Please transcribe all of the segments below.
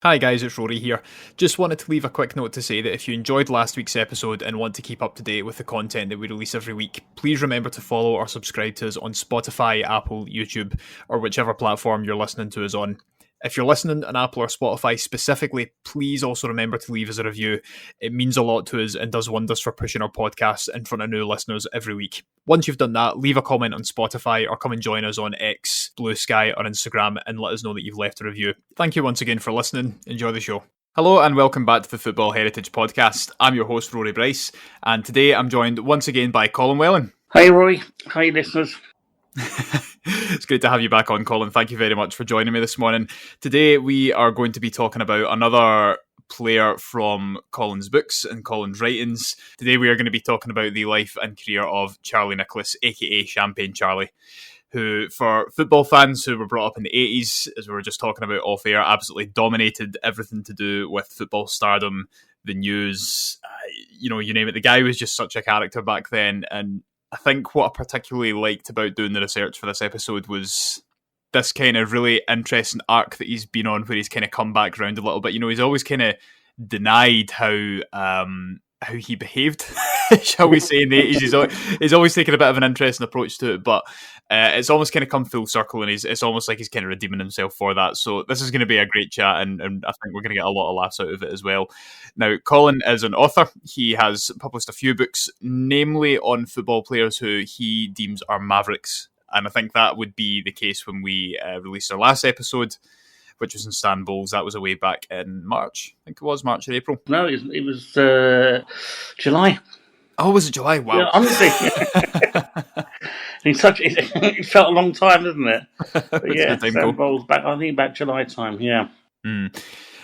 Hi guys, it's Rory here. Just wanted to leave a quick note to say that if you enjoyed last week's episode and want to keep up to date with the content that we release every week, please remember to follow or subscribe to us on Spotify, Apple, YouTube, or whichever platform you're listening to us on. If you're listening on Apple or Spotify specifically, please also remember to leave us a review. It means a lot to us and does wonders for pushing our podcast in front of new listeners every week. Once you've done that, leave a comment on Spotify or come and join us on X, BlueSky, or Instagram and let us know that you've left a review. Thank you once again for listening. Enjoy the show. Hello and welcome back to the Football Heritage Podcast. I'm your host, Rory Bryce, and today I'm joined once again by Colin Whelan. Hi Rory, hi listeners. It's great to have you back on, Colin. Thank you very much for joining me this morning. Today we are going to be talking about another player from Colin's books and Colin's writings. Today we are going to be talking about the life and career of Charlie Nicholas, aka Champagne Charlie, who, for football fans who were brought up in the 80s, as we were just talking about off air, absolutely dominated everything to do with football stardom, the news, you name it. The guy was just such a character back then, and I think what I particularly liked about doing the research for this episode was this kind of really interesting arc that he's been on, where he's kind of come back around a little bit. He's always kind of denied how he behaved, shall we say, in the 80s. He's always taken a bit of an interesting approach to it, but it's almost kind of come full circle, and it's almost like he's kind of redeeming himself for that. So this is going to be a great chat, and I think we're going to get a lot of laughs out of it as well. Now, Colin is an author. He has published a few books, namely on football players who he deems are mavericks, and I think that would be the case when we released our last episode, which was in Istanbul. That was away back in March. I think it was March or April. No, it was July. Oh, was it July? Wow. Yeah, honestly. It felt a long time, doesn't it? But yeah, Istanbul's back, I think back July time, yeah.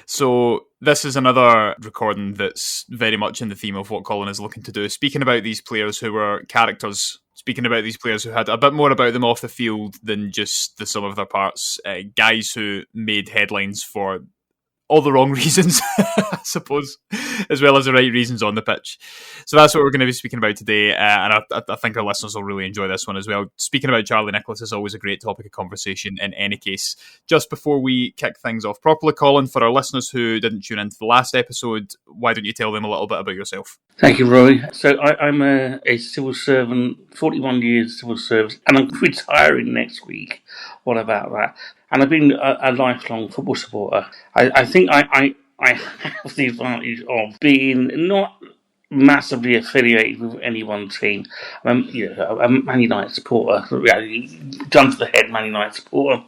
So this is another recording that's very much in the theme of what Colin is looking to do, speaking about these players who were characters, speaking about these players who had a bit more about them off the field than just the sum of their parts, guys who made headlines for all the wrong reasons, I suppose, as well as the right reasons on the pitch. So that's what we're going to be speaking about today, and I think our listeners will really enjoy this one as well. Speaking about Charlie Nicholas is always a great topic of conversation in any case. Just before we kick things off properly, Colin, for our listeners who didn't tune into the last episode, why don't you tell them a little bit about yourself? Thank you, Roy. So I'm a civil servant, 41 years civil service, and I'm retiring next week. What about that? And I've been a lifelong football supporter. I think I have the advantage of being not massively affiliated with any one team. I'm a Man United supporter, gun to the head Man United supporter,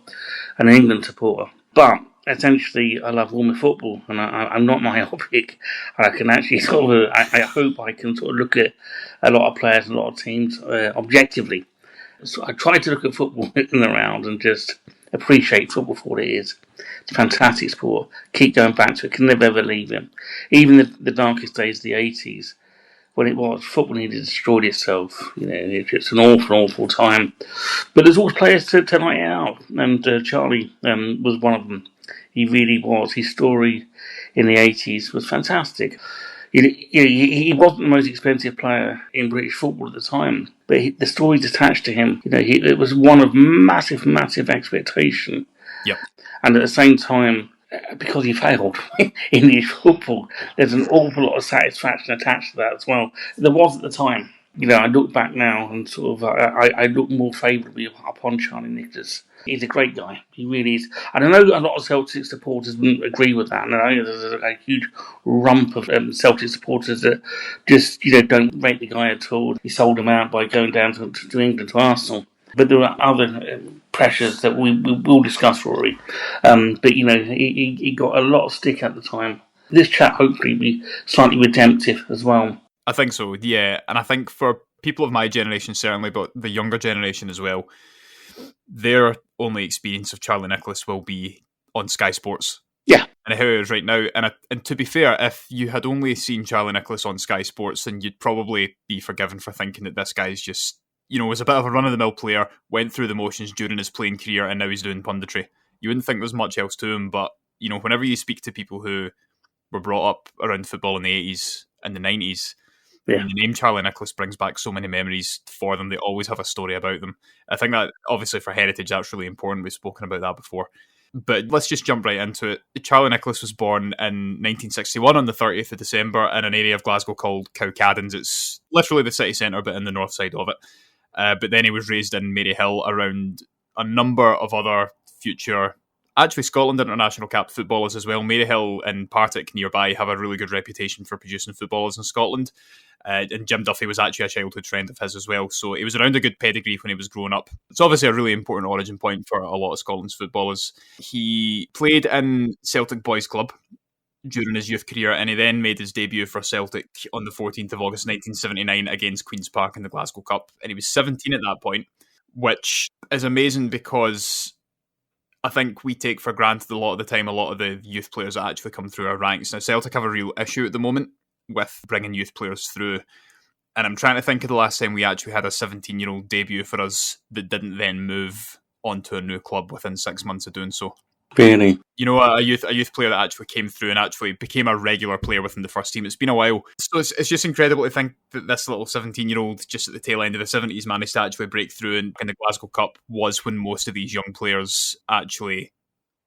and an England supporter. But essentially, I love all my football, and I'm not myopic. I can actually I hope I can sort of look at a lot of players, and a lot of teams objectively. So I try to look at football in the round and just appreciate football for what it is. It's a fantastic sport. Keep going back to it. Can never ever leave it. Even the darkest days of the 80s, when it was, football nearly destroyed itself. It's an awful time. But there's always players to light it out. And Charlie was one of them. He really was. His story in the 80s was fantastic. He wasn't the most expensive player in British football at the time, but the stories attached to him, it was one of massive expectation. Yep. And at the same time, because he failed in English football, there's an awful lot of satisfaction attached to that as well. There was at the time. I look back now and sort of I look more favourably upon Charlie Nicholas. He's a great guy. He really is. And I know a lot of Celtic supporters wouldn't agree with that. And I know there's a huge rump of Celtic supporters that just don't rate the guy at all. He sold him out by going down to England, to Arsenal. But there are other pressures that we will discuss, Rory. But he got a lot of stick at the time. This chat hopefully will be slightly redemptive as well. I think so, yeah. And I think for people of my generation, certainly, but the younger generation as well, their only experience of Charlie Nicholas will be on Sky Sports. Yeah. And how it is right now. And to be fair, if you had only seen Charlie Nicholas on Sky Sports, then you'd probably be forgiven for thinking that this guy's just, was a bit of a run-of-the-mill player, went through the motions during his playing career, and now he's doing punditry. You wouldn't think there's much else to him, but, whenever you speak to people who were brought up around football in the 80s and the 90s, yeah. The name Charlie Nicholas brings back so many memories for them. They always have a story about them. I think that, obviously, for heritage, that's really important. We've spoken about that before. But let's just jump right into it. Charlie Nicholas was born in 1961 on the 30th of December in an area of Glasgow called Cowcaddens. It's literally the city centre, but in the north side of it. But then he was raised in Maryhill around a number of other future, actually Scotland international capped footballers as well. Maryhill and Partick nearby have a really good reputation for producing footballers in Scotland. And Jim Duffy was actually a childhood friend of his as well. So he was around a good pedigree when he was growing up. It's obviously a really important origin point for a lot of Scotland's footballers. He played in Celtic Boys Club during his youth career, and he then made his debut for Celtic on the 14th of August 1979 against Queen's Park in the Glasgow Cup. And he was 17 at that point, which is amazing because I think we take for granted a lot of the time a lot of the youth players that actually come through our ranks. Now, Celtic have a real issue at the moment with bringing youth players through. And I'm trying to think of the last time we actually had a 17-year-old debut for us that didn't then move on to a new club within 6 months of doing so. Really? You know, a youth player that actually came through and actually became a regular player within the first team. It's been a while. So it's just incredible to think that this little 17-year-old, just at the tail end of the 70s, managed to actually break through. And in the Glasgow Cup was when most of these young players actually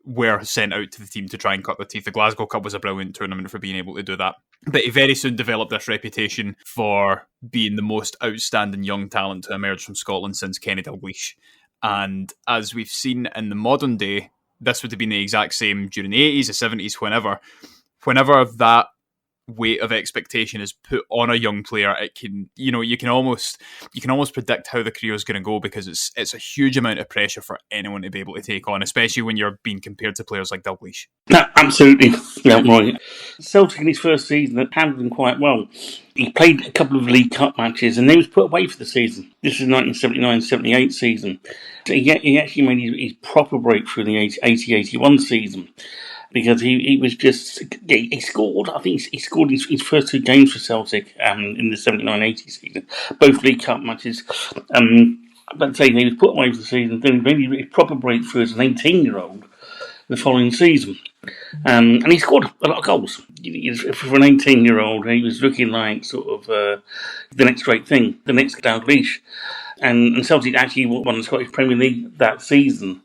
were sent out to the team to try and cut their teeth. The Glasgow Cup was a brilliant tournament for being able to do that. But he very soon developed this reputation for being the most outstanding young talent to emerge from Scotland since Kenny Dalglish. And as we've seen in the modern day, this would have been the exact same during the 80s, the 70s, whenever that weight of expectation is put on a young player, it can, you can almost predict how the career is going to go, because it's a huge amount of pressure for anyone to be able to take on, especially when you're being compared to players like Dalglish. No, absolutely. Yeah, right. Celtic in his first season had handled him quite well. He played a couple of League Cup matches and then he was put away for the season. This is 1979-78 season. So he actually made his proper breakthrough in the 80-81 season, because he was just, he scored, I think he scored his first two games for Celtic in the 79-80 season, both League Cup matches. But saying he was put away for the season, then he made his proper breakthrough as an 18-year-old the following season. And he scored a lot of goals. For an 18-year-old, he was looking like sort of the next great thing, the next Dalglish. And Celtic actually won the Scottish Premier League that season.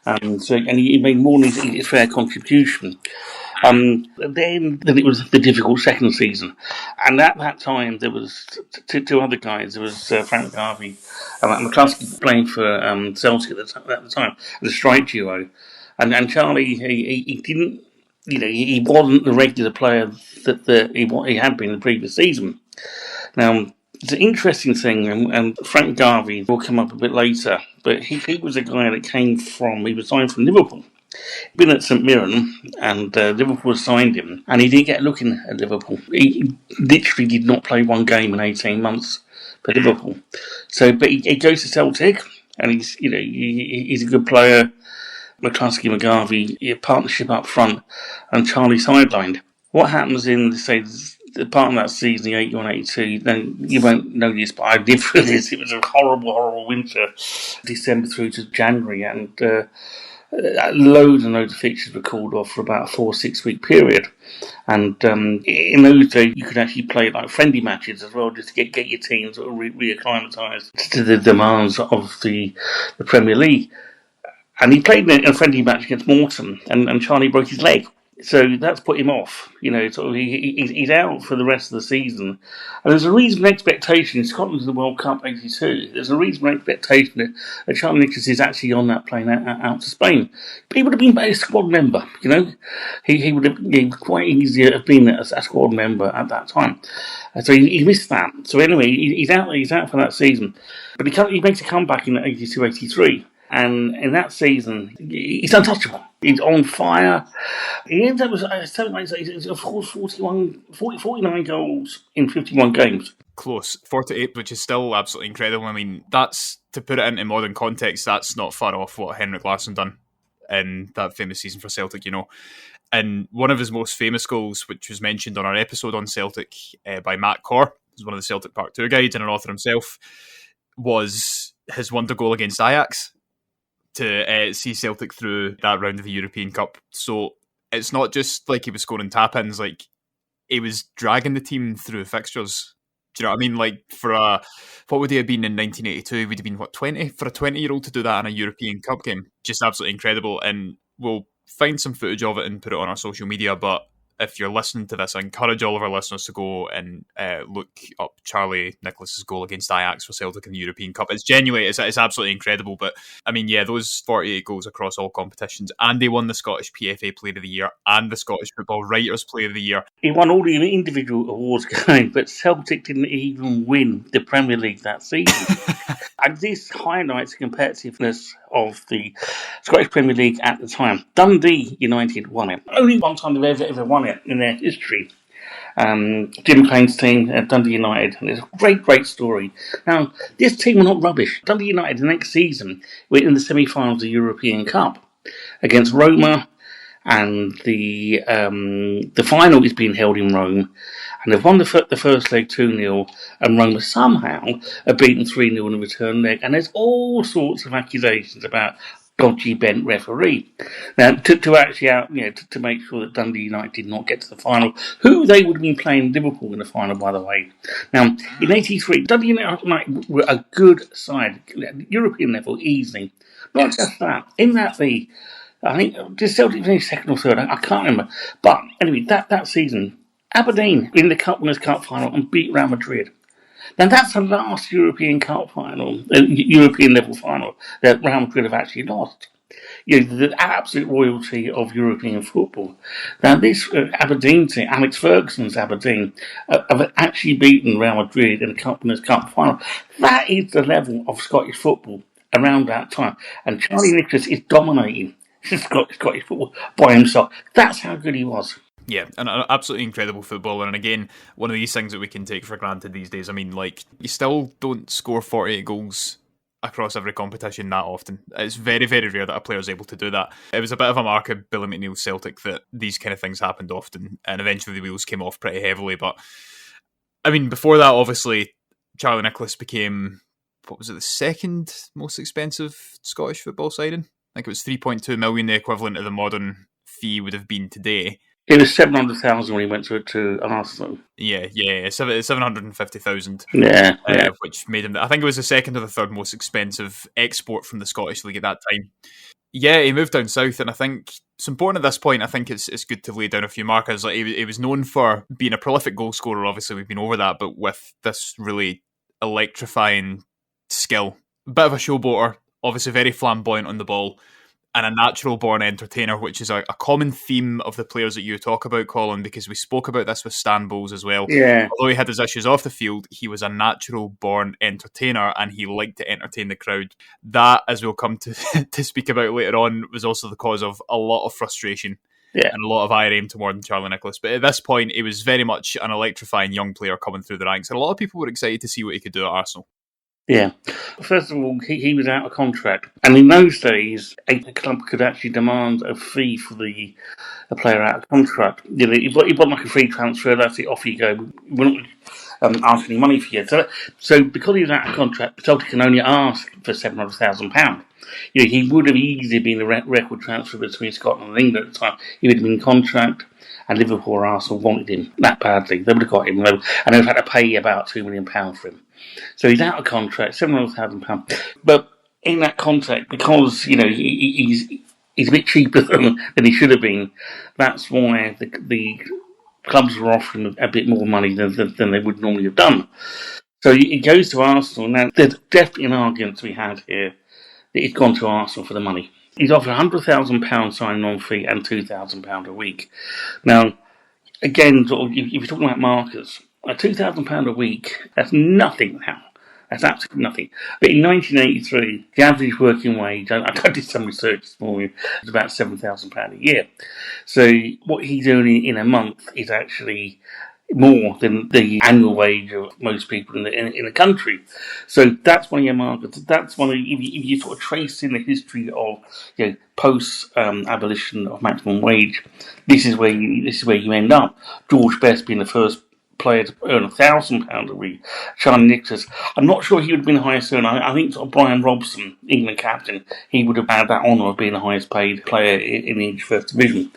And he made more than his fair contribution. Then it was the difficult second season. And at that time, there was two other guys. There was Frank McGarvey and McCluskey playing for Celtic at the time, the strike duo. And Charlie, he didn't, he wasn't the regular player that he had been in the previous season. Now, it's an interesting thing, and Frank Garvey will come up a bit later, but he was a guy that he was signed from Liverpool. He'd been at St Mirren, and Liverpool signed him, and he didn't get a look in at Liverpool. He literally did not play one game in 18 months for Liverpool. But he goes to Celtic, and he's a good player. McCluskey, McGarvey, partnership up front, and Charlie sidelined. What happens in, say, the part of that season, the 81-82, then you won't know this, but I lived through this. It was a horrible, horrible winter, December through to January, and loads and loads of fixtures were called off for about a 4-6 week period. And in those days, you could actually play like friendly matches as well, just to get your team sort of reacclimatised to the demands of the Premier League. And he played in a friendly match against Morton, and Charlie broke his leg. So that's put him off. He's out for the rest of the season. And there's a reasonable expectation, Scotland's in the World Cup 82, there's a reasonable expectation that Charlie Nicholas is actually on that plane out to Spain. But he would have been a squad member, He would have quite easy to have been a squad member at that time. So he missed that. So anyway, he's out for that season. But he makes a comeback in 82-83. And in that season, he's untouchable. He's on fire. He ends up with 49 goals in 51 games. Close. 48, which is still absolutely incredible. I mean, that's, to put it into modern context, that's not far off what Henrik Larsson done in that famous season for Celtic, And one of his most famous goals, which was mentioned on our episode on Celtic by Matt Corr, who's one of the Celtic Part 2 guides and an author himself, was his wonder goal against Ajax to see Celtic through that round of the European Cup. So it's not just like he was scoring tap-ins, like he was dragging the team through fixtures. Do you know what I mean? Like what would he have been in 1982? He would have been, 20? For a 20-year-old to do that in a European Cup game. Just absolutely incredible. And we'll find some footage of it and put it on our social media, but if you're listening to this, I encourage all of our listeners to go and look up Charlie Nicholas's goal against Ajax for Celtic in the European Cup. It's genuine, it's absolutely incredible. But I mean, yeah, those 48 goals across all competitions, and they won the Scottish PFA Player of the Year and the Scottish Football Writers Player of the Year. He won all the individual awards going, but Celtic didn't even win the Premier League that season. And this highlights the competitiveness of the Scottish Premier League at the time. Dundee United won it. Only one time they've ever won it in their history. Jim Crane's team, Dundee United. And it's a great, great story. Now, this team were not rubbish. Dundee United, the next season, were in the semi-finals of the European Cup against Roma, and the final is being held in Rome. And they've won the first leg 2-0, and Roma somehow have beaten 3-0 in the return leg. And there's all sorts of accusations about dodgy bent referee. Now, to actually to make sure that Dundee United did not get to the final, who they would have been playing Liverpool in the final, by the way. Now, in '83, Dundee United were a good side, European level, easily. Not just that, in that league, I think did Celtic finish second or third? I can't remember. But anyway, that season, Aberdeen in the Winners' Cup final and beat Real Madrid. Now that's the last European Cup final, European level final that Real Madrid have actually lost. The absolute royalty of European football. Now this Aberdeen team, Alex Ferguson's Aberdeen, have actually beaten Real Madrid in the Winners' Cup final. That is the level of Scottish football around that time. And Charlie Nicholas is dominating Scottish football by himself. That's how good he was. Yeah, an absolutely incredible footballer. And again, one of these things that we can take for granted these days. I mean, like, you still don't score 48 goals across every competition that often. It's very, very rare that a player is able to do that. It was a bit of a mark of Billy McNeil's Celtic that these kind of things happened often, and eventually the wheels came off pretty heavily. But, I mean, before that, obviously, Charlie Nicholas became, what was it, the second most expensive Scottish football signing? I think it was 3.2 million, the equivalent of the modern fee would have been today. It was 700,000 when he went to Arsenal. Yeah, 750,000. Yeah. Which made him, I think it was the second or the third most expensive export from the Scottish League at that time. Yeah, he moved down south, and I think it's important at this point. I think it's good to lay down a few markers. Like he was known for being a prolific goal scorer. Obviously, we've been over that, but with this really electrifying skill, bit of a showboater, obviously very flamboyant on the ball, and a natural-born entertainer, which is a common theme of the players that you talk about, Colin, because we spoke about this with Stan Bowles as well. Yeah. Although he had his issues off the field, he was a natural-born entertainer, and he liked to entertain the crowd. That, as we'll come to to speak about later on, was also the cause of a lot of frustration and a lot of ire aimed toward Charlie Nicholas. But at this point, he was very much an electrifying young player coming through the ranks, and a lot of people were excited to see what he could do at Arsenal. Yeah. First of all, he was out of contract. And in those days, a club could actually demand a fee for the player out of contract. It wasn't like a free transfer, that's it, off you go. We're not asking any money for you. So because he was out of contract, Celtic can only ask for £700,000. He would have easily been a record transfer between Scotland and England at the time. He would have been in contract, and Liverpool or Arsenal wanted him that badly. They would have got him, and they would have had to pay about £2 million for him. So he's out of contract, £700,000. But in that contract, because he's a bit cheaper than he should have been, that's why the clubs were offering a bit more money than they would normally have done. So he goes to Arsenal. Now, there's definitely an argument to be had here that he's gone to Arsenal for the money. He's offered £100,000 signing-on fee and £2,000 a week. Now, again, if you're talking about markers, £2,000 a week, that's nothing now. That's absolutely nothing. But in 1983, the average working wage, I did some research this morning, was about £7,000 a year. So what he's earning in a month is actually more than the annual wage of most people in the country. So that's one of your markers. That's one of, if you sort of trace in the history of post abolition of maximum wage, this is where you end up. George Best being the first player to earn £1,000 a week. Charlie Nicholas, I'm not sure he would have been the highest earner. I think sort of Brian Robson, England captain, he would have had that honour of being the highest paid player in the English First Division.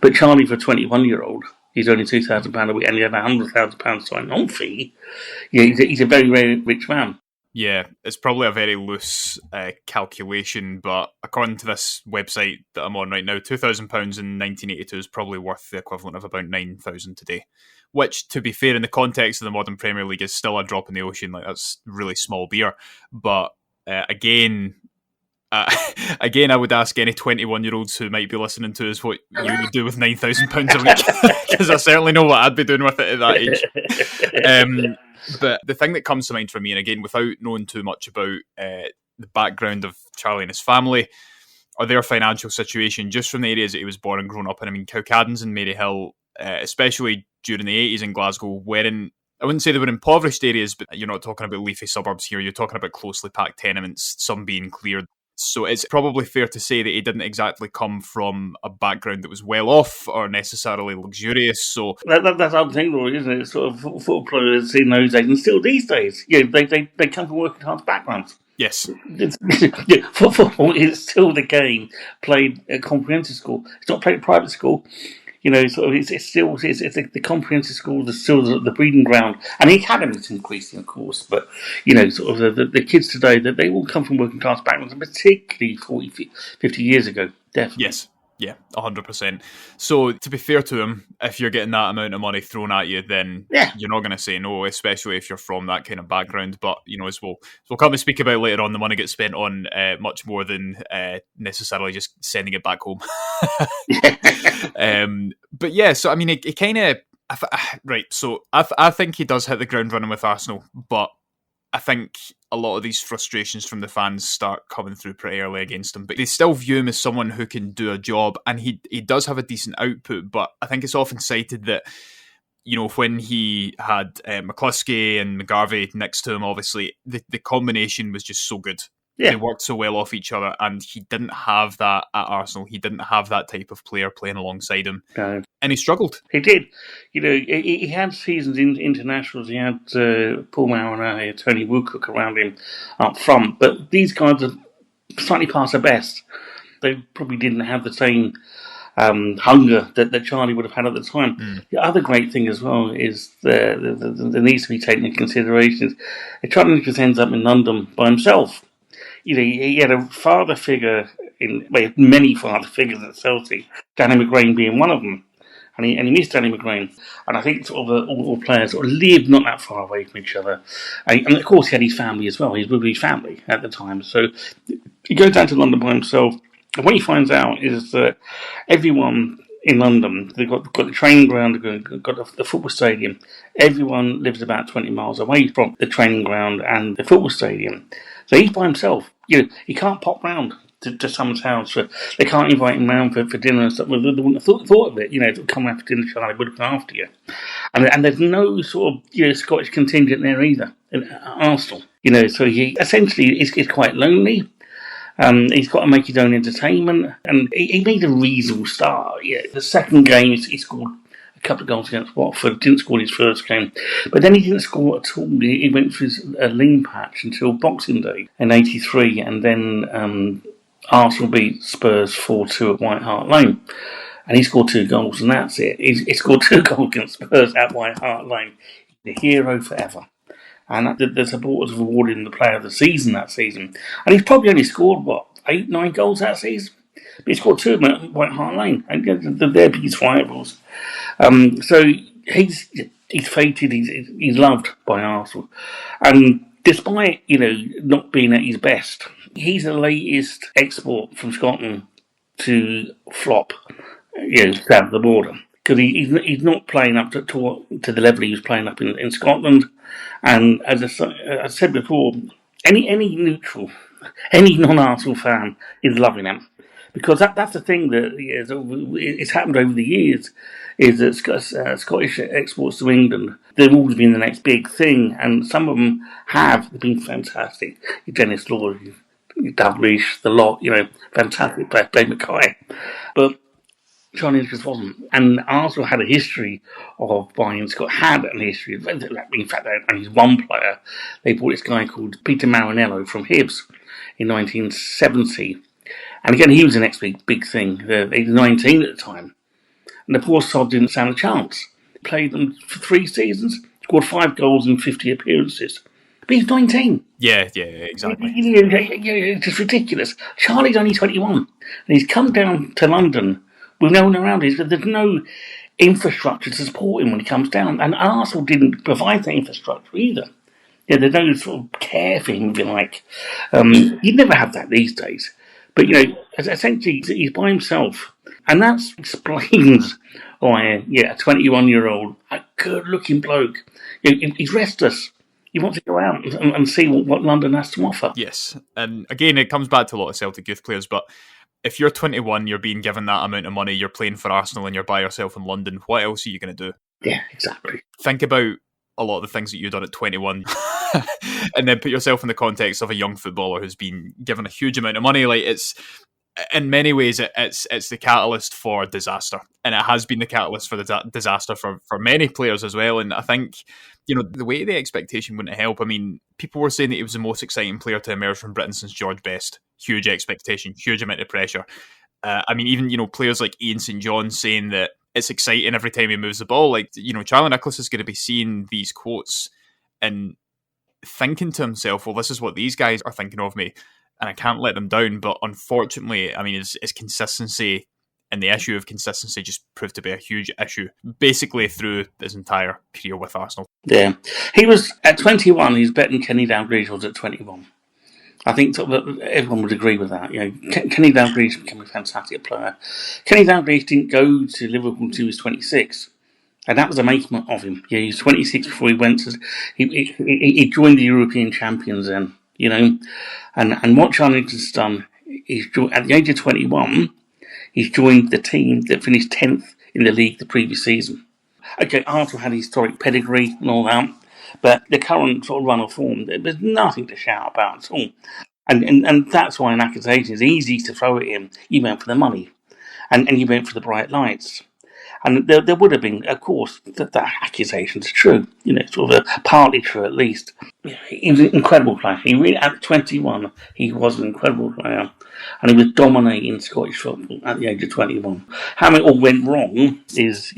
But Charlie, for a 21-year-old, he's earning £2,000 a week, and he had a £100,000 signing-on fee. Yeah, he's a very, very rich man. Yeah, it's probably a very loose calculation, but according to this website that I'm on right now, £2,000 in 1982 is probably worth the equivalent of about 9,000 today. Which, to be fair, in the context of the modern Premier League, is still a drop in the ocean. Like, that's really small beer. But again, uh, again, I would ask any 21-year-olds who might be listening to us what you would do with £9,000 a week, because I certainly know what I'd be doing with it at that age. But the thing that comes to mind for me, and again, without knowing too much about the background of Charlie and his family or their financial situation, just from the areas that he was born and grown up in, I mean, Cowcaddens and Maryhill, especially during the 80s in Glasgow, weren't, I wouldn't say they were impoverished areas, but you're not talking about leafy suburbs here. You're talking about closely packed tenements, some being cleared. So it's probably fair to say that he didn't exactly come from a background that was well off or necessarily luxurious. So that's unbelievable, isn't it? Sort of football players in those days, and still these days, they come from working class backgrounds. yes, Football is still the game played at comprehensive school. It's not played at private school. Sort of it's still the comprehensive schools are still the breeding ground, and the academy's increasing, of course. But sort of the kids today, that they all come from working class backgrounds, and particularly 40, 50 years ago, definitely. yes. Yeah, 100%. So, to be fair to him, if you're getting that amount of money thrown at you, then you're not going to say no, especially if you're from that kind of background. But, as we'll come and speak about later on, the money gets spent on much more than necessarily just sending it back home. But yeah, so, I mean, it kind of... Right, so I think he does hit the ground running with Arsenal, but I think a lot of these frustrations from the fans start coming through pretty early against him. But they still view him as someone who can do a job, and he does have a decent output. But I think it's often cited that, when he had McCluskey and McGarvey next to him, obviously, the combination was just so good. Yeah. They worked so well off each other, and he didn't have that at Arsenal. He didn't have that type of player playing alongside him. No. And he struggled. He did. He had seasons in internationals. He had Paul Mariner, Tony Woodcock around him up front. But these guys are slightly past their best. They probably didn't have the same hunger that Charlie would have had at the time. The other great thing as well is there needs to be taken into consideration is Charlie Nicholas ends up in London by himself. He had a father figure many father figures at Celtic, Danny McGrain being one of them. And he missed Danny McGrain. And I think sort of all the players sort of lived not that far away from each other. And of course he had his family as well. He was with his family at the time. So he goes down to London by himself. And what he finds out is that everyone in London, they've got the training ground, they've got the football stadium. Everyone lives about 20 miles away from the training ground and the football stadium. So he's by himself. He can't pop round to someone's house. They can't invite him round for dinner and stuff. They wouldn't have thought of it. To come round for dinner, Charlie would look after you. And there's no sort of Scottish contingent there either at Arsenal. So he essentially is quite lonely. He's got to make his own entertainment, and he made a reasonable start. The second game, he scored a couple of goals against Watford. Didn't score his first game, but then he didn't score at all. He went through a lean patch until Boxing Day in '83, and then Arsenal beat Spurs 4-2 at White Hart Lane, and he scored 2 goals, and that's it. He scored 2 goals against Spurs at White Hart Lane. The hero forever. And the supporters have awarded him the player of the season that season. And he's probably only scored, 8, 9 goals that season? But he scored 2 of them at White Hart Lane. And they're his rivals. So he's fated, he's loved by Arsenal. And despite, not being at his best, he's the latest export from Scotland to flop, south of the border. Because he's not playing up to the level he was playing up in Scotland. And as I said before, any neutral, any non-Arsenal fan is loving him. Because that's the thing that it's happened over the years, is that Scottish exports to England, they've always been the next big thing. And some of them have been fantastic. Dennis Law, Dalglish, the lot, fantastic player, Dave Mackay. But Charlie Nicholas wasn't. And Arsenal had a history of buying had a history. In fact, only one player. They bought this guy called Peter Marinello from Hibs in 1970. And again, he was the next big thing. He was 19 at the time. And the poor sod didn't stand a chance. Played them for 3 seasons, scored 5 goals in 50 appearances. But he's 19. Yeah, exactly. It's just ridiculous. Charlie's only 21, and he's come down to London with no one around him. There's no infrastructure to support him when he comes down, and Arsenal didn't provide that infrastructure either. Yeah, there's no sort of care for him, if you like. You'd never have that these days. But, essentially, he's by himself. And that explains why, a 21-year-old, a good-looking bloke, he's restless. He wants to go out and see what London has to offer. Yes, and again, it comes back to a lot of Celtic youth players, but if you're 21, you're being given that amount of money, you're playing for Arsenal and you're by yourself in London, what else are you going to do? Yeah, exactly. Think about a lot of the things that you've done at 21 and then put yourself in the context of a young footballer who's been given a huge amount of money. Like, it's in many ways it's the catalyst for disaster, and it has been the catalyst for the disaster for many players as well. And I think, the way the expectation wouldn't help. I mean, people were saying that he was the most exciting player to emerge from Britain since George Best. Huge expectation, huge amount of pressure. I mean, even players like Ian St John saying that it's exciting every time he moves the ball. Like, Charlie Nicholas is going to be seeing these quotes and thinking to himself, well, this is what these guys are thinking of me, and I can't let them down. But unfortunately, I mean, his consistency and the issue of consistency just proved to be a huge issue, basically through his entire career with Arsenal. Yeah. He was, at 21, he's better than Kenny Dalglish was at 21. I think everyone would agree with that. Kenny Dalglish became a fantastic player. Kenny Dalglish didn't go to Liverpool until he was 26. And that was a making of him. Yeah, he was 26 before he went to... He joined the European champions then, And what Charlie has done, at the age of 21, he's joined the team that finished 10th in the league the previous season. Okay, Arsenal had historic pedigree and all that, but the current sort of run of form, there's nothing to shout about at all. And that's why an accusation is easy to throw at him. You went for the money, and you went for the bright lights. And there would have been, of course, that accusation's true, sort of partly true at least. He was an incredible player. At 21, he was an incredible player. And he was dominating Scottish football at the age of 21. How it all went wrong is,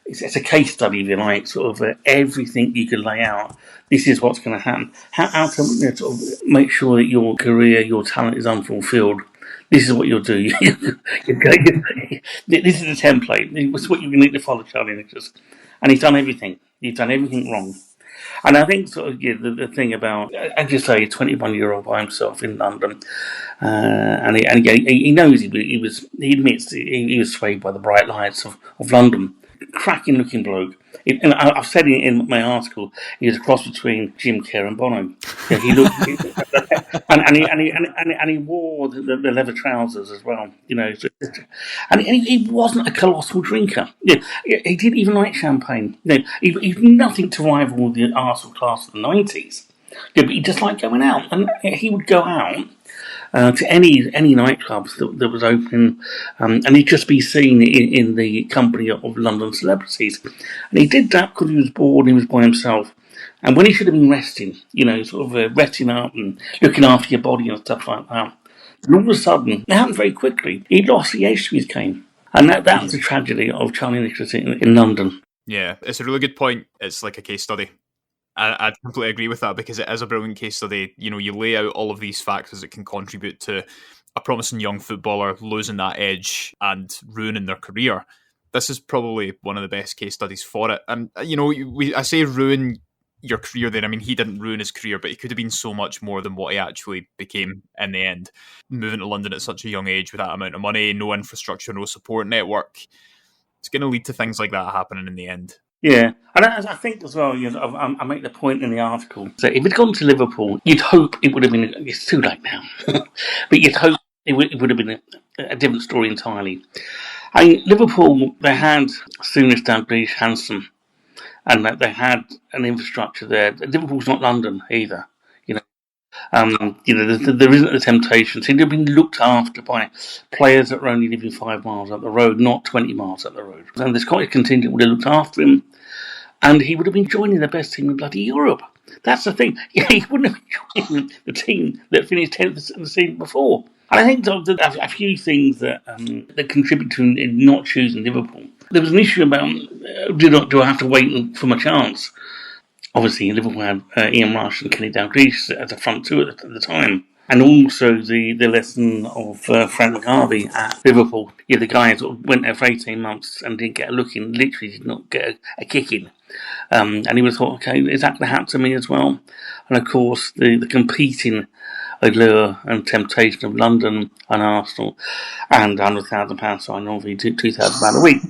it's a case study, if you like, sort of everything you can lay out. This is what's going to happen. How can sort of make sure that your career, your talent is unfulfilled? This is what you'll do. This is the template. It's what you need to follow, Charlie Nicholas. And he's done everything. He's done everything wrong. And I think the thing about, as you say, a 21-year-old by himself in London, and he knows he admits he was swayed by the bright lights of London. Cracking looking bloke. And I've said in my article, he was a cross between Jim Kerr and Bono. Yeah, he looked, and he wore the leather trousers as well. And he wasn't a colossal drinker. Yeah, he didn't even like champagne. He's nothing to rival the Arsenal class of the 90s. Yeah, but he just liked going out, and he would go out to any nightclubs that was open, and he'd just be seen in the company of London celebrities. And he did that because he was bored and he was by himself. And when he should have been resting, sort of resting up and looking after your body and stuff like that, and all of a sudden, it happened very quickly, he lost the edge to his game. And that was the tragedy of Charlie Nicholas in London. Yeah, it's a really good point. It's like a case study. I completely agree with that, because it is a brilliant case study. You lay out all of these factors that can contribute to a promising young footballer losing that edge and ruining their career. This is probably one of the best case studies for it. And, I say ruin your career there. I mean, he didn't ruin his career, but he could have been so much more than what he actually became in the end. Moving to London at such a young age with that amount of money, no infrastructure, no support network, it's going to lead to things like that happening in the end. Yeah, and I think as well, I make the point in the article that if it had gone to Liverpool, you'd hope it would have been, it's too late now, but you'd hope it would have been a different story entirely. I mean, Liverpool, they had Souness, Dalglish, Hansen, and they had an infrastructure there. Liverpool's not London either, there isn't the temptation. So they've been looked after by players that are only living 5 miles up the road, not 20 miles up the road. And the Scottish contingent would have looked after him, and he would have been joining the best team in bloody Europe. That's the thing. He wouldn't have been joining the team that finished 10th in the season before. And I think there's a few things that contribute to him not choosing Liverpool. There was an issue about do I have to wait for my chance? obviously Liverpool had Ian Rush and Kenny Dalglish as a front two at the time. And also the lesson of Frank McGarvey at Liverpool. Yeah, the guy sort of went there for 18 months and didn't get a look in, literally did not get a kick in. And he was thought, okay, is that going to happen to me as well? And of course, the competing allure and temptation of London and Arsenal and £100,000 sign on for £2,000 a week.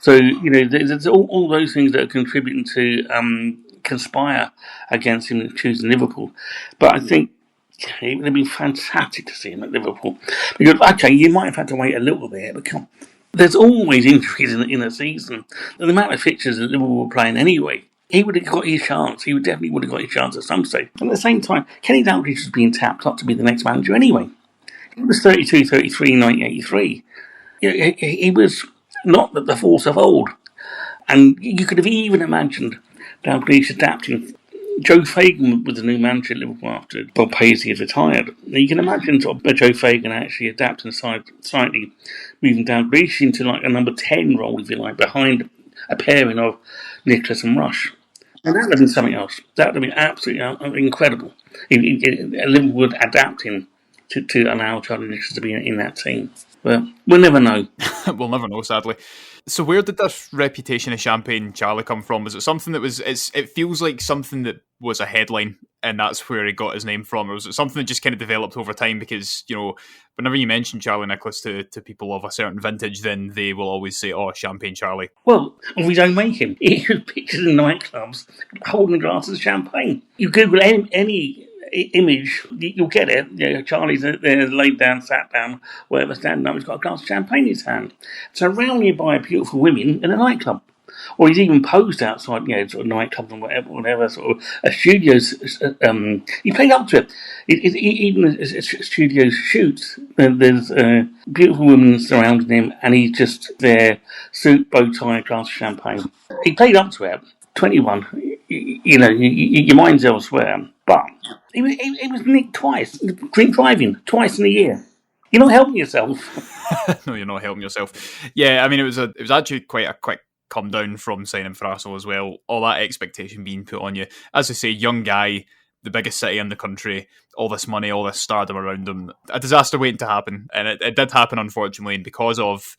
So, there's all those things that are contributing to conspire against him choosing Liverpool. But I think it would have been fantastic to see him at Liverpool. Because, okay, you might have had to wait a little bit, but come on. There's always injuries in a season. And the amount of fixtures that Liverpool were playing anyway, he would have got his chance. He definitely would have got his chance at some stage. And at the same time, Kenny Dalglish was being tapped up to be the next manager anyway. He was 32, 33 in 1983. He was not the force of old. And you could have even imagined Dalglish adapting. Joe Fagan was the new manager at Liverpool after Bob Paisley had retired. Now you can imagine Joe Fagan actually adapting slightly, moving Dalglish into like a number 10 role, if you like, behind a pairing of Nicholas and Rush. And that would have been something else. That would have been absolutely incredible. Liverpool would adapt him to allow Charlie Nicholas to be in that team. But we'll never know. We'll never know, sadly. So where did this reputation of Champagne Charlie come from? Was it something that was... It feels like something that was a headline and that's where he got his name from? Or was it something that just kind of developed over time? Because, whenever you mention Charlie Nicholas to people of a certain vintage, then they will always say, oh, Champagne Charlie. Well, we don't make him. He was pictured in nightclubs holding glasses of champagne. You Google any image, you'll get it. Charlie's there, laid down, sat down, whatever, standing up, he's got a glass of champagne in his hand, surrounded by beautiful women in a nightclub. Or he's even posed outside, sort of nightclubs and whatever, sort of a studio's. He played up to it. Even a studio shoots, there's beautiful women surrounding him, and he's just there, suit, bow tie, glass of champagne. He played up to it. 21. Your mind's elsewhere, but he was nicked twice, drink driving twice in a year. You're not helping yourself. No, you're not helping yourself. Yeah, I mean, it was actually quite a quick come down from signing for Arsenal as well. All that expectation being put on you. As I say, young guy, the biggest city in the country, all this money, all this stardom around him. A disaster waiting to happen, and it did happen, unfortunately, and because of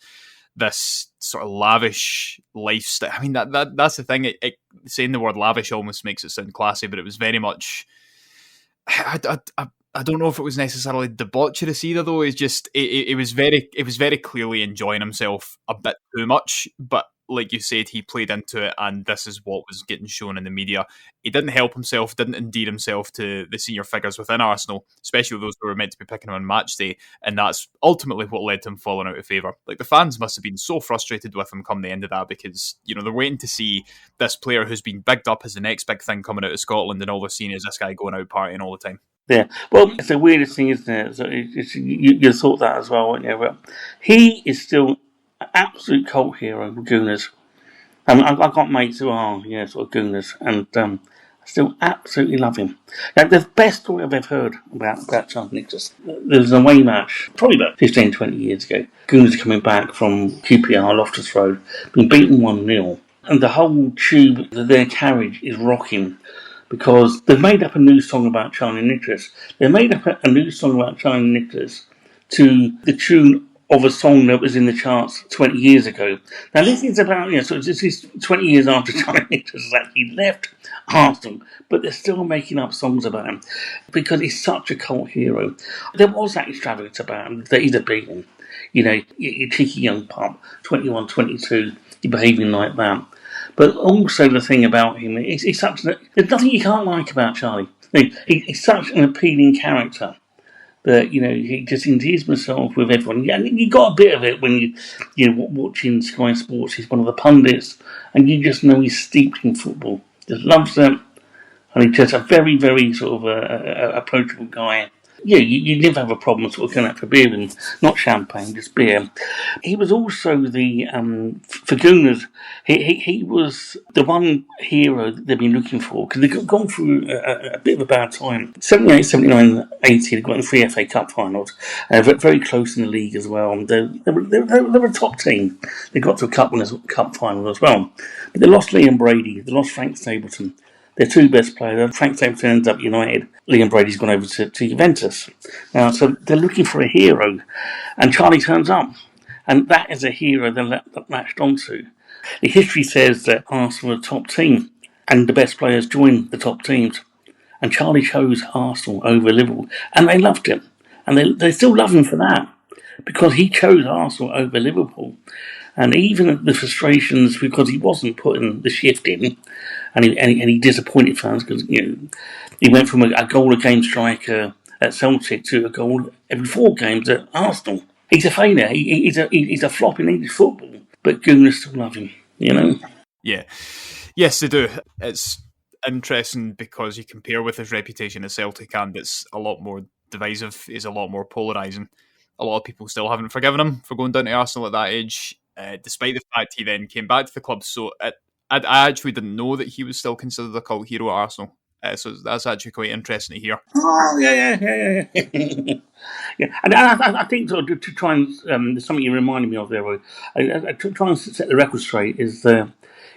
this sort of lavish lifestyle. I mean, that's the thing. Saying the word lavish almost makes it sound classy, but it was very much... I don't know if it was necessarily debaucherous either, though. It's just it was very clearly enjoying himself a bit too much. But like you said, he played into it, and this is what was getting shown in the media. He didn't help himself, didn't endear himself to the senior figures within Arsenal, especially those who were meant to be picking him on match day, and that's ultimately what led to him falling out of favour. Like, the fans must have been so frustrated with him come the end of that, because they're waiting to see this player who's been bigged up as the next big thing coming out of Scotland, and all they're seeing is this guy going out partying all the time. Yeah, well, it's the weirdest thing, isn't it? So you thought that as well, wouldn't you? But he is still an absolute cult hero with Gooners. I've got mates who are, sort of Gooners, and I still absolutely love him. Now, the best story I've ever heard about Charlie Nicholas, there was an away match, probably about 15, 20 years ago. Gooners coming back from QPR, Loftus Road, being beaten 1-0, and the whole tube, their carriage is rocking, because they've made up a new song about Charlie Nicholas. They made up a new song about Charlie Nicholas to the tune of a song that was in the charts 20 years ago. Now, this is about, so this is 20 years after Charlie Nicholas has actually left Arsenal, but they're still making up songs about him because he's such a cult hero. There was that extravagance about him that he's a beating. You cheeky young pup, 21, 22, you're behaving like that. But also the thing about him, he's such there's nothing you can't like about Charlie. He's such an appealing character that, he just endears himself with everyone. And you got a bit of it when you're watching Sky Sports. He's one of the pundits, and you just know he's steeped in football. Just loves it, and he's just a very, very sort of approachable guy. Yeah, you never have a problem sort of going out for beer, and not champagne, just beer. He was also the, for Gooners, he was the one hero that they've been looking for, because they've gone through a bit of a bad time. 78, 79, 80, they got in 3 FA Cup finals, very close in the league as well. They were a top team. They got to a Cup Winners' Cup final as well. But they lost Liam Brady, they lost Frank Stapleton. Their two best players, Frank Stapleton ends up United, Liam Brady's gone over to Juventus. Now, so they're looking for a hero, and Charlie turns up. And that is a hero they're latched onto. The history says that Arsenal are the top team, and the best players join the top teams. And Charlie chose Arsenal over Liverpool, and they loved him. And they still love him for that, because he chose Arsenal over Liverpool. And even the frustrations because he wasn't putting the shift in, and he disappointed fans because he went from a goal a game striker at Celtic to a goal every 4 games at Arsenal. He's a failure. He's a flop in English football, but Gooners still love him. Yeah, yes, they do. It's interesting because you compare with his reputation at Celtic, and it's a lot more divisive. He's a lot more polarising. A lot of people still haven't forgiven him for going down to Arsenal at that age, despite the fact he then came back to the club. So I actually didn't know that he was still considered a cult hero at Arsenal. So that's actually quite interesting to hear. Oh, yeah. Yeah, and I think to try and something you reminded me of there, Roy, to try and set the record straight is,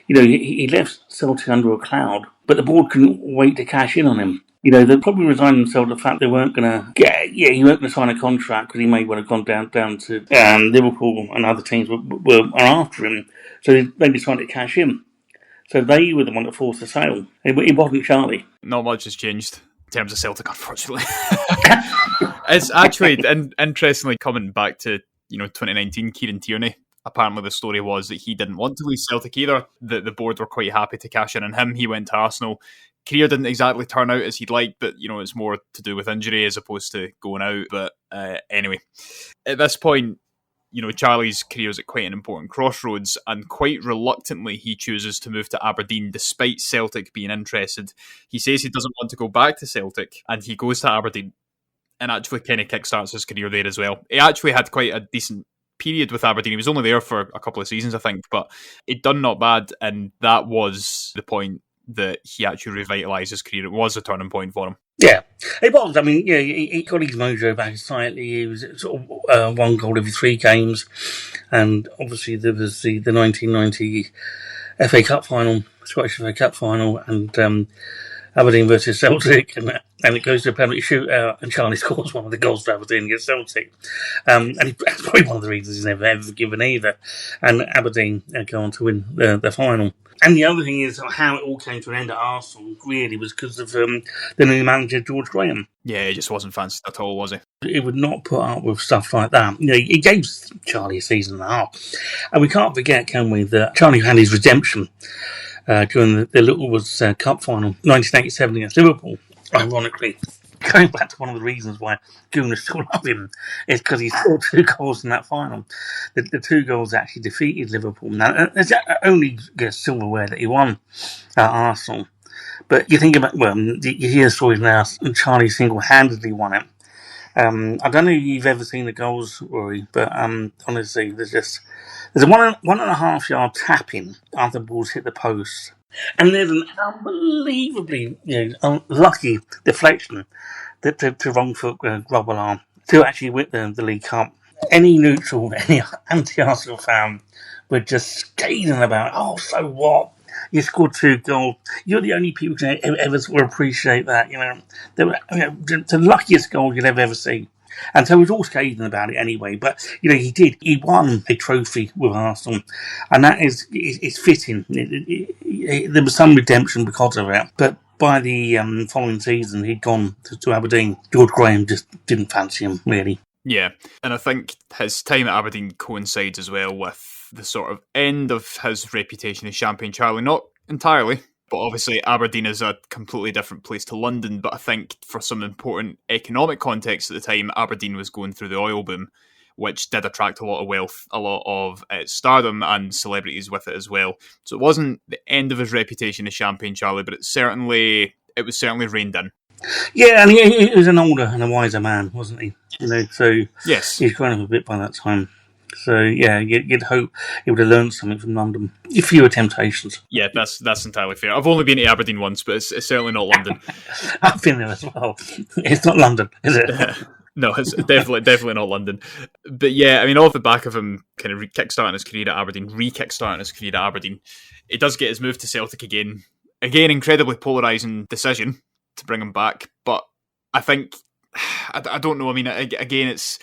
he left Celtic under a cloud, but the board couldn't wait to cash in on him. They probably resigned themselves to the fact they weren't going to he weren't going to sign a contract because he may well have gone down to Liverpool, and other teams are after him, so they decided to cash in. So they were the one that forced the sale. It wasn't Charlie. Not much has changed in terms of Celtic, unfortunately. It's actually, interestingly, coming back to 2019, Kieran Tierney. Apparently the story was that he didn't want to leave Celtic either. The board were quite happy to cash in on him. He went to Arsenal. Career didn't exactly turn out as he'd like, but it's more to do with injury as opposed to going out. But anyway, at this point, Charlie's career is at quite an important crossroads, and quite reluctantly he chooses to move to Aberdeen despite Celtic being interested. He says he doesn't want to go back to Celtic, and he goes to Aberdeen and actually kind of kickstarts his career there as well. He actually had quite a decent period with Aberdeen. He was only there for a couple of seasons, I think, but he'd done not bad, and that was the point that he actually revitalised his career. It was a turning point for him. Yeah, it was. I mean, he got his mojo back slightly. He was sort of 1 goal every 3 games, and obviously there was the 1990 FA Cup final, Scottish FA Cup final, and Aberdeen versus Celtic, and it goes to a penalty shootout, and Charlie scores one of the goals for Aberdeen against Celtic, and that's probably one of the reasons he's never ever given either. And Aberdeen go on to win the final. And the other thing is how it all came to an end at Arsenal, really, was because of the new manager, George Graham. Yeah, he just wasn't fancied at all, was he? He would not put up with stuff like that. He gave Charlie a season and a half. And we can't forget, can we, that Charlie had his redemption during the Littlewoods Cup final, 1987 against Liverpool, ironically. Going back to one of the reasons why Gooners still love him is because he scored 2 goals in that final. The 2 goals actually defeated Liverpool. Now, it's only silverware that he won at Arsenal. But you think about, you hear stories now, and Charlie single-handedly won it. I don't know if you've ever seen the goals, Rory, but honestly, there's a 1.5 yard tap-in after the balls hit the post. And there's an unbelievably lucky deflection to wrong foot Grobbelaar to actually win the League Cup. Any neutral, any anti-Arsenal fan were just scathing about, oh, so what? You scored 2 goals. You're the only people who ever will appreciate that. They were the luckiest goal you'll ever see. And so he was all scathing about it anyway. But, he did. He won a trophy with Arsenal. And that is fitting. There was some redemption because of it. But by the following season, he'd gone to Aberdeen. George Graham just didn't fancy him, really. Yeah. And I think his time at Aberdeen coincides as well with the sort of end of his reputation as Champagne Charlie. Not entirely. But obviously Aberdeen is a completely different place to London. But I think for some important economic context at the time, Aberdeen was going through the oil boom, which did attract a lot of wealth, a lot of stardom and celebrities with it as well. So it wasn't the end of his reputation as Champagne Charlie, but it was certainly reined in. Yeah, and he was an older and a wiser man, wasn't he? So yes, he's grown up a bit by that time. So, yeah, you'd hope he would have learned something from London. Fewer temptations. Yeah, that's entirely fair. I've only been to Aberdeen once, but it's certainly not London. I've been there as well. It's not London, is it? No, it's definitely not London. But yeah, I mean, off the back of him kind of kickstarting his career at Aberdeen, re-kickstarting his career at Aberdeen, he does get his move to Celtic again. again, incredibly polarising decision to bring him back. But I think, I don't know, I mean, again, it's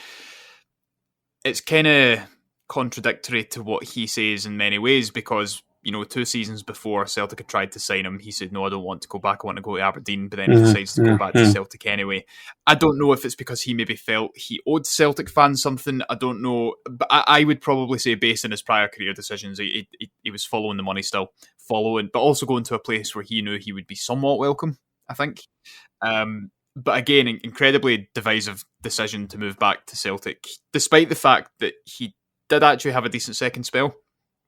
kind of contradictory to what he says in many ways, because 2 seasons before Celtic had tried to sign him, he said, no, I don't want to go back, I want to go to Aberdeen, but then he decides to go back to Celtic anyway. I don't know if it's because he maybe felt he owed Celtic fans something, I don't know, but I would probably say, based on his prior career decisions, he was following the money still, but also going to a place where he knew he would be somewhat welcome, I think. But again, incredibly divisive decision to move back to Celtic, despite the fact that he did actually have a decent second spell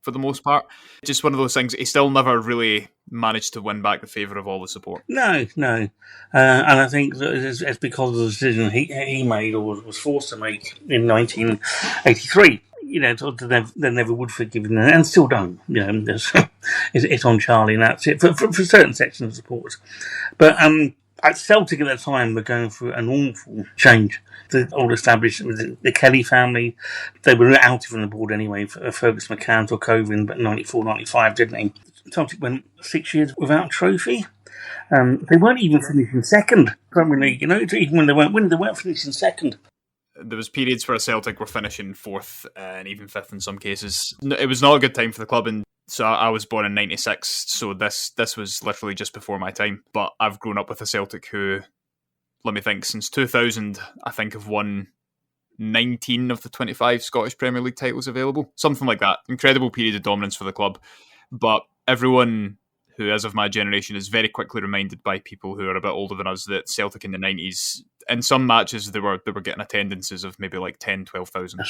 for the most part. Just one of those things, he still never really managed to win back the favour of all the support. No. And I think that it's because of the decision he made, or was forced to make, in 1983. They never would forgive him, and still don't. It's on Charlie, and that's it for certain sections of supporters. But at Celtic at the time, were going through an awful change. The old established, the Kelly family, they were outed from the board anyway. Fergus McCann took over in 94, 95, didn't he? Celtic went 6 years without a trophy. They weren't even finishing second Premier League. Even when they weren't winning, they weren't finishing second. There was periods where Celtic were finishing fourth and even fifth in some cases. It was not a good time for the club, and so I was born in 96, so this was literally just before my time. But I've grown up with a Celtic who, let me think, since 2000, I think have won 19 of the 25 Scottish Premier League titles available. Something like that. Incredible period of dominance for the club. But everyone who is of my generation is very quickly reminded by people who are a bit older than us that Celtic in the 90s, in some matches, they were getting attendances of maybe like 10, 12,000,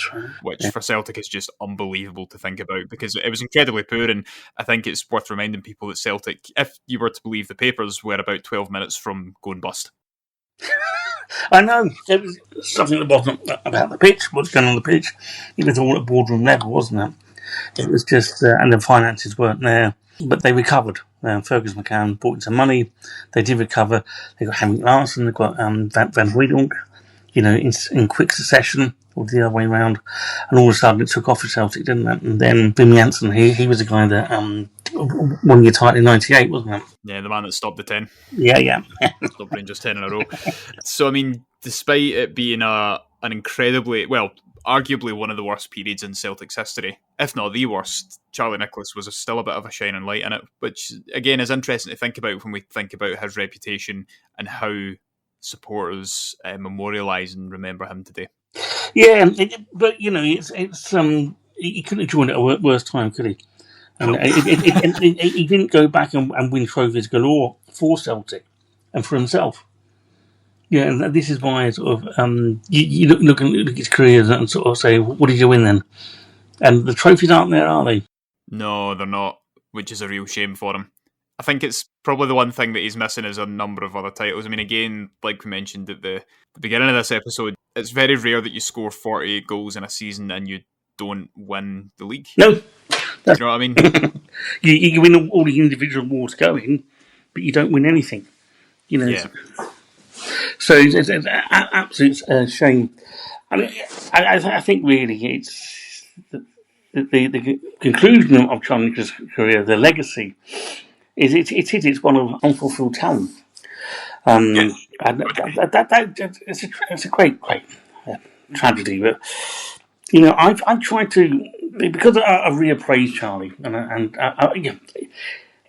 which for Celtic is just unbelievable to think about, because it was incredibly poor. And I think it's worth reminding people that Celtic, if you were to believe the papers, were about 12 minutes from going bust. I know. There was something that wasn't about the pitch, what's going on the pitch. It was all at boardroom level, wasn't it? It was just, and the finances weren't there. But they recovered. Fergus McCann brought in some money. They did recover. They got Henrik Larsson, they got Van Hooydonk, in quick succession, or the other way around. And all of a sudden it took off for Celtic, didn't it? And then Wim Janssen, he was the guy that won your title in 98, wasn't it? Yeah, the man that stopped the 10. Yeah. Stopped Rangers 10 in a row. So, I mean, despite it being an incredibly, well, arguably one of the worst periods in Celtic's history, if not the worst, Charlie Nicholas was still a bit of a shining light in it, which, again, is interesting to think about when we think about his reputation and how supporters memorialise and remember him today. Yeah, but, it's he couldn't have joined at a worse time, could he? He didn't go back and win trophies galore for Celtic and for himself. Yeah, and this is why sort of you look at his career and sort of say, what did you win then? And the trophies aren't there, are they? No, they're not, which is a real shame for him. I think it's probably the one thing that he's missing is a number of other titles. I mean, again, like we mentioned at the beginning of this episode, it's very rare that you score 48 goals in a season and you don't win the league. No. You know what I mean? you win all the individual awards going, but you don't win anything. Yeah. So it's an absolute shame. I mean, I think really it's the conclusion of Charlie Nicholas' career, the legacy, is it's one of unfulfilled talent. And it's a great tragedy. But I've tried to, because I reappraised Charlie, and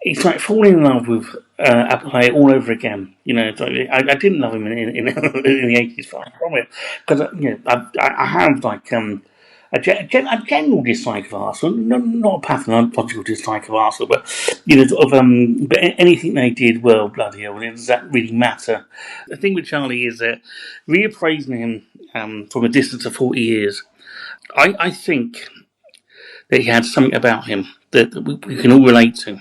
it's like falling in love with a player all over again. I didn't love him in the 80s, far from it, because I have like a general dislike of Arsenal, not a pathological dislike of Arsenal, but but anything they did, well, bloody hell, does that really matter? The thing with Charlie is that reappraising him from a distance of 40 years, I think that he had something about him that we can all relate to.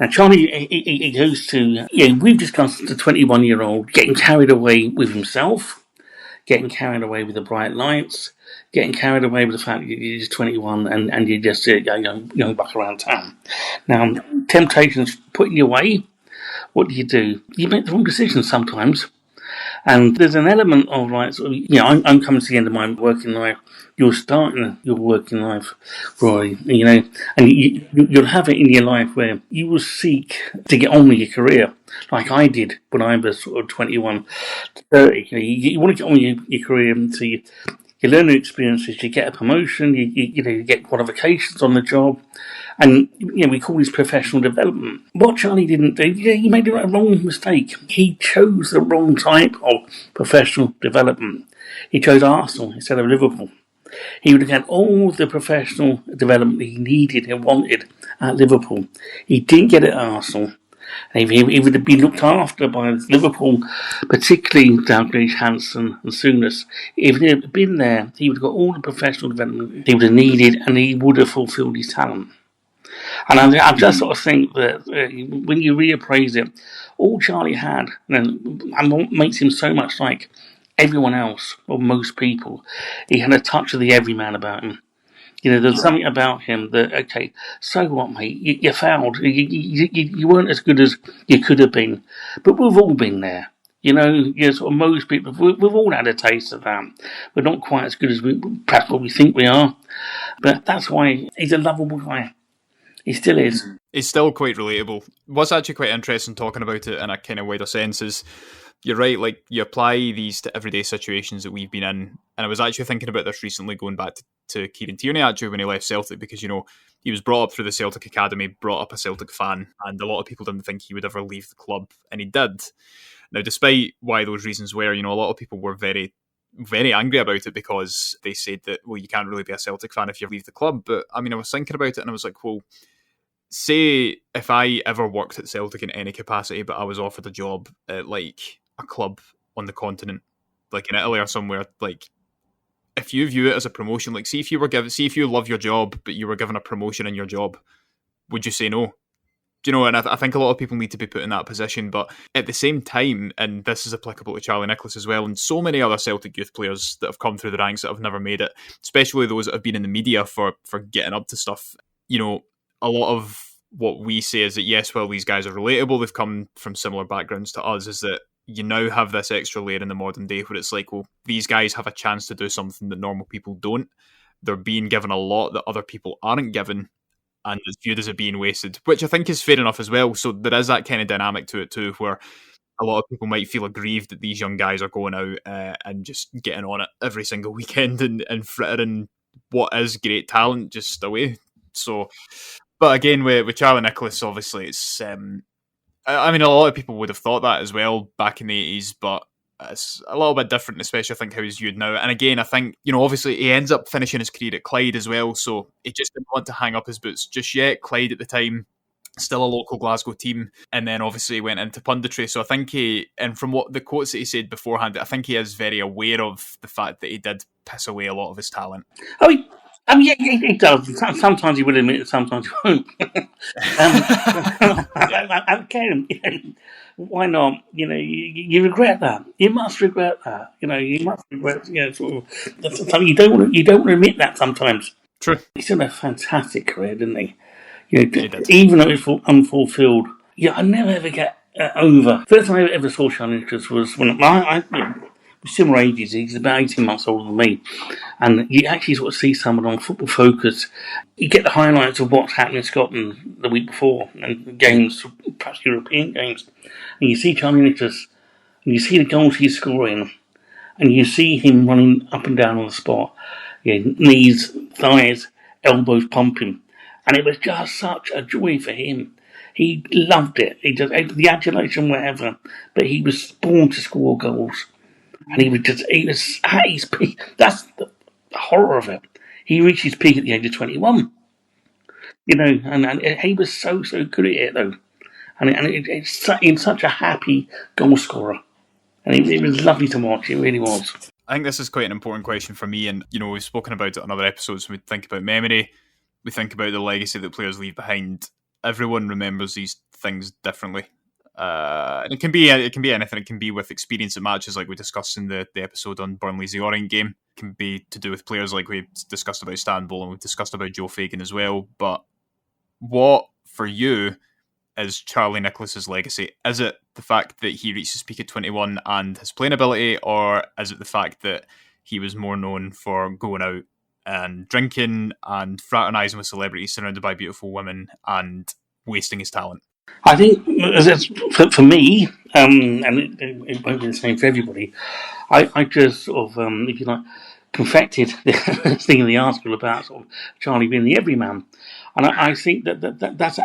Now, Charlie, he goes to, we've discussed the 21-year-old getting carried away with himself, getting carried away with the bright lights, getting carried away with the fact that you're just 21 and you're just a young buck around town. Now, temptation's putting you away. What do? You make the wrong decisions sometimes. And there's an element of like, sort of, I'm coming to the end of my working life. You're starting your working life, Roy. And you'll have it in your life where you will seek to get on with your career, like I did when I was sort of 21 to 30. You want to get on with your career until you learn new experiences, you get a promotion, you get qualifications on the job, and we call this professional development. What Charlie didn't do, he made a wrong mistake. He chose the wrong type of professional development. He chose Arsenal instead of Liverpool. He would have had all the professional development he needed and wanted at Liverpool. He didn't get it at Arsenal. He would have been looked after by Liverpool, particularly Dalglish, Hansen and Souness. If he had been there, he would have got all the professional development he would have needed and he would have fulfilled his talent. And I just sort of think that when you reappraise it, all Charlie had, and what makes him so much like everyone else, or most people, he had a touch of the everyman about him. There's something about him that, okay, so what, mate? You failed. You weren't as good as you could have been. But we've all been there. Sort of most people, we've all had a taste of that. We're not quite as good as perhaps what we think we are. But that's why he's a lovable guy. He still is. He's still quite relatable. What's actually quite interesting talking about it in a kind of wider sense is, you're right, like you apply these to everyday situations that we've been in. And I was actually thinking about this recently, going back to Kieran Tierney actually when he left Celtic, because, he was brought up through the Celtic Academy, brought up a Celtic fan, and a lot of people didn't think he would ever leave the club, and he did. Now, despite why those reasons were, a lot of people were very, very angry about it because they said that, well, you can't really be a Celtic fan if you leave the club. But, I was thinking about it and I was like, well, say if I ever worked at Celtic in any capacity, but I was offered a job at like a club on the continent, like in Italy or somewhere, like if you view it as a promotion, like see if you love your job, but you were given a promotion in your job, would you say no? And I think a lot of people need to be put in that position. But at the same time, and this is applicable to Charlie Nicholas as well, and so many other Celtic youth players that have come through the ranks that have never made it, especially those that have been in the media for getting up to stuff, a lot of what we say is that, yes, well, these guys are relatable, they've come from similar backgrounds to us, is that you now have this extra layer in the modern day where it's like, well, these guys have a chance to do something that normal people don't. They're being given a lot that other people aren't given, and it's viewed as it being wasted, which I think is fair enough as well. So there is that kind of dynamic to it too, where a lot of people might feel aggrieved that these young guys are going out and just getting on it every single weekend and frittering what is great talent just away. So, but again, with Charlie Nicholas, obviously, it's a lot of people would have thought that as well back in the 80s, but it's a little bit different, especially I think how he's viewed now. And again, I think, obviously he ends up finishing his career at Clyde as well, so he just didn't want to hang up his boots just yet. Clyde at the time, still a local Glasgow team, and then obviously he went into punditry. So I think and from what the quotes that he said beforehand, I think he is very aware of the fact that he did piss away a lot of his talent. Yeah, he does. Sometimes he will admit it, sometimes he won't. Okay, why not? You regret that. You must regret that. You must regret. Sort of. You don't want to admit that sometimes. True. He's had a fantastic career, didn't he? Even though it's unfulfilled. I never ever get over. First time I ever saw Charlie Nicholas was when I similar ages. He's about 18 months older than me, and you actually sort of see someone on Football Focus. You get the highlights of what's happened in Scotland the week before and games, perhaps European games, and you see Charlie Nicholas, and you see the goals he's scoring, and you see him running up and down on the spot, knees, thighs, elbows pumping, and it was just such a joy for him. He loved it. He just the adulation, whatever, but he was born to score goals. And he was at his peak. That's the horror of it. He reached his peak at the age of 21. And he was so good at it, though. And it's such a happy goal scorer. And it was lovely to watch. It really was. I think this is quite an important question for me. And, we've spoken about it on other episodes. When we think about memory, we think about the legacy that players leave behind. Everyone remembers these things differently. And it can be anything. It can be with experience at matches, like we discussed in the episode on Burnley's The Orient game. It can be to do with players like we discussed about Istanbul, and we've discussed about Joe Fagan as well. But what, for you, is Charlie Nicholas's legacy? Is it the fact that he reached his peak at 21 and his playing ability, or is it the fact that he was more known for going out and drinking and fraternising with celebrities surrounded by beautiful women and wasting his talent? I think for me, and it won't be the same for everybody, I just sort of, if you like, confected the thing in the article about sort of Charlie being the everyman. And I think that's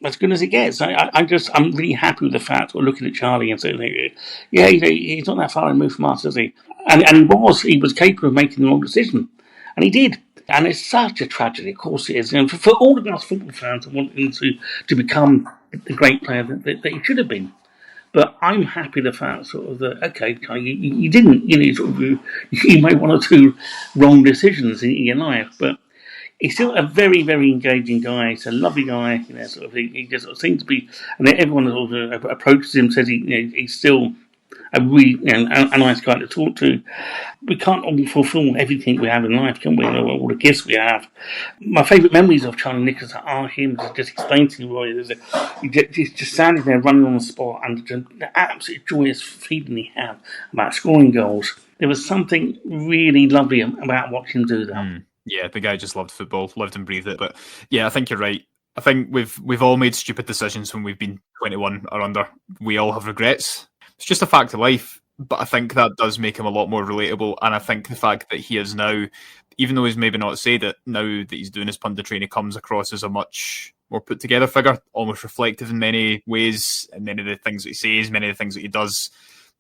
as good as it gets. I'm really happy with the fact of looking at Charlie and saying, yeah, he's not that far removed from us, is he? And he was capable of making the wrong decision. And he did. And it's such a tragedy, of course it is. And for all of us football fans that want him to become the great player that he should have been. But I'm happy the fact sort of that, okay, you didn't, you made one or two wrong decisions in your life, but he's still a very, very engaging guy. He's a lovely guy, sort of, he just sort of seems to be, and everyone that sort of approaches him says he's still a really a nice guy to talk to. We can't all fulfil everything we have in life, can we? All the gifts we have. My favourite memories of Charlie Nicholas are him just explaining to you, Roy, he's just standing there running on the spot and the absolute joyous feeling he had about scoring goals. There was something really lovely about watching him do that. Yeah, the guy just loved football, lived and breathed it. But yeah, I think you're right. I think we've all made stupid decisions when we've been 21 or under. We all have regrets. It's just a fact of life. But I think that does make him a lot more relatable. And I think the fact that he is now, even though he's maybe not said it, now that he's doing his punditry, he comes across as a much more put together figure, almost reflective in many ways, and many of the things that he says, many of the things that he does.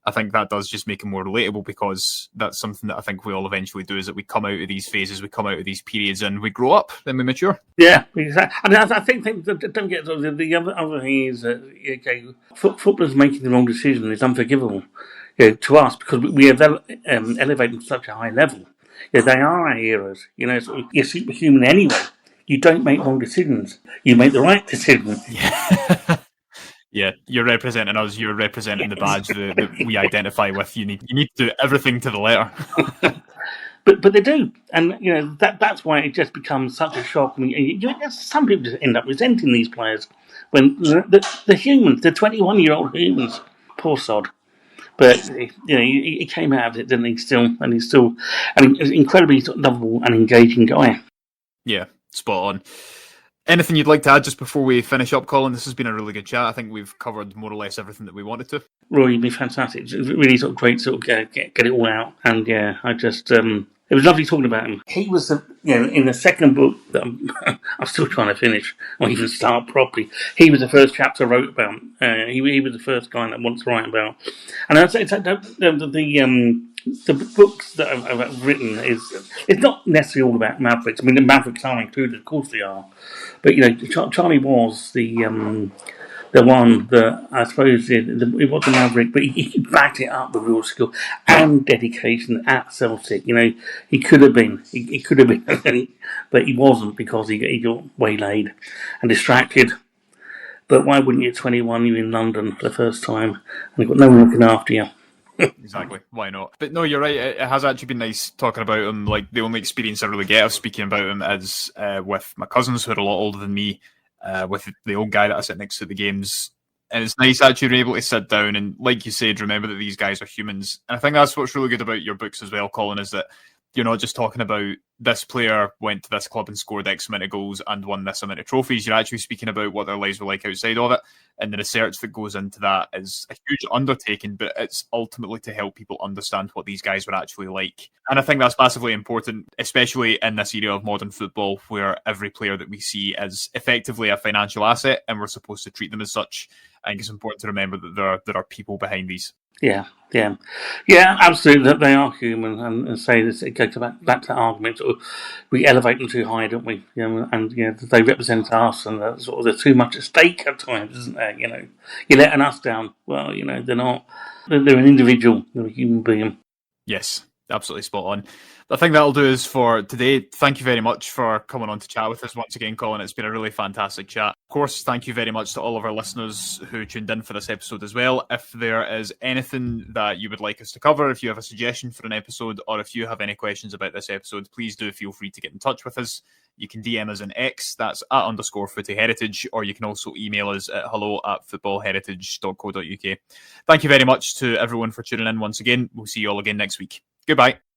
I think that does just make him more relatable, because that's something that I think we all eventually do, is that we come out of these phases, we come out of these periods, and we grow up, then we mature. Yeah, exactly. I mean, I think don't get the other thing is that footballers making the wrong decision is unforgivable. To us, because we have elevated to such a high level. They are our heroes. So you're superhuman anyway. You don't make wrong decisions. You make the right decision. Yeah. Yeah, you're representing us. You're representing the badge that we identify with. You need to do everything to the letter. But they do, and that's why it just becomes such a shock. I mean, some people just end up resenting these players when the humans, the 21-year-old humans, poor sod. But he came out of it, didn't he? He's still an incredibly lovable and engaging guy. Yeah, spot on. Anything you'd like to add just before we finish up, Colin? This has been a really good chat. I think we've covered more or less everything that we wanted to. Roy, you've been fantastic. It's really sort of great to sort of get it all out. And yeah, I just it was lovely talking about him. He was, in the second book that I'm still trying to finish or even start properly. He was the first chapter I wrote about. He was the first guy that wants to write about. And I'd say the books that I've written it's not necessarily all about Mavericks. I mean, the Mavericks are included, of course they are. But Charlie was the one that I suppose it was a maverick, but he backed it up with real skill and dedication at Celtic. He could have been, but he wasn't, because he got waylaid and distracted. But why wouldn't you at 21? You're in London for the first time and you've got no one looking after you. Exactly. Why not? But no, you're right. It has actually been nice talking about him. Like, the only experience I really get of speaking about him is with my cousins, who are a lot older than me, with the old guy that I sit next to at the games. And it's nice actually being able to sit down and, like you said, remember that these guys are humans. And I think that's what's really good about your books as well, Colin, is that you're not just talking about this player went to this club and scored X amount of goals and won this amount of trophies. You're actually speaking about what their lives were like outside of it. And the research that goes into that is a huge undertaking, but it's ultimately to help people understand what these guys were actually like. And I think that's massively important, especially in this era of modern football, where every player that we see is effectively a financial asset and we're supposed to treat them as such. I think it's important to remember that there are people behind these. Yeah, absolutely. That they are human, and say this. It goes back to that argument. We elevate them too high, don't we? And they represent us, and there's too much at stake at times, isn't there? You're letting us down. Well, they're not. They're an individual. They're a human being. Yes, Absolutely spot on. I think that'll do us for today. Thank you very much for coming on to chat with us once again, Colin. It's been a really fantastic chat. Of course, thank you very much to all of our listeners who tuned in for this episode as well. If there is anything that you would like us to cover, if you have a suggestion for an episode, or if you have any questions about this episode, please do feel free to get in touch with us. You can DM us on X, that's @_footyheritage, or you can also email us at hello@footballheritage.co.uk. Thank you very much to everyone for tuning in once again. We'll see you all again next week. Goodbye.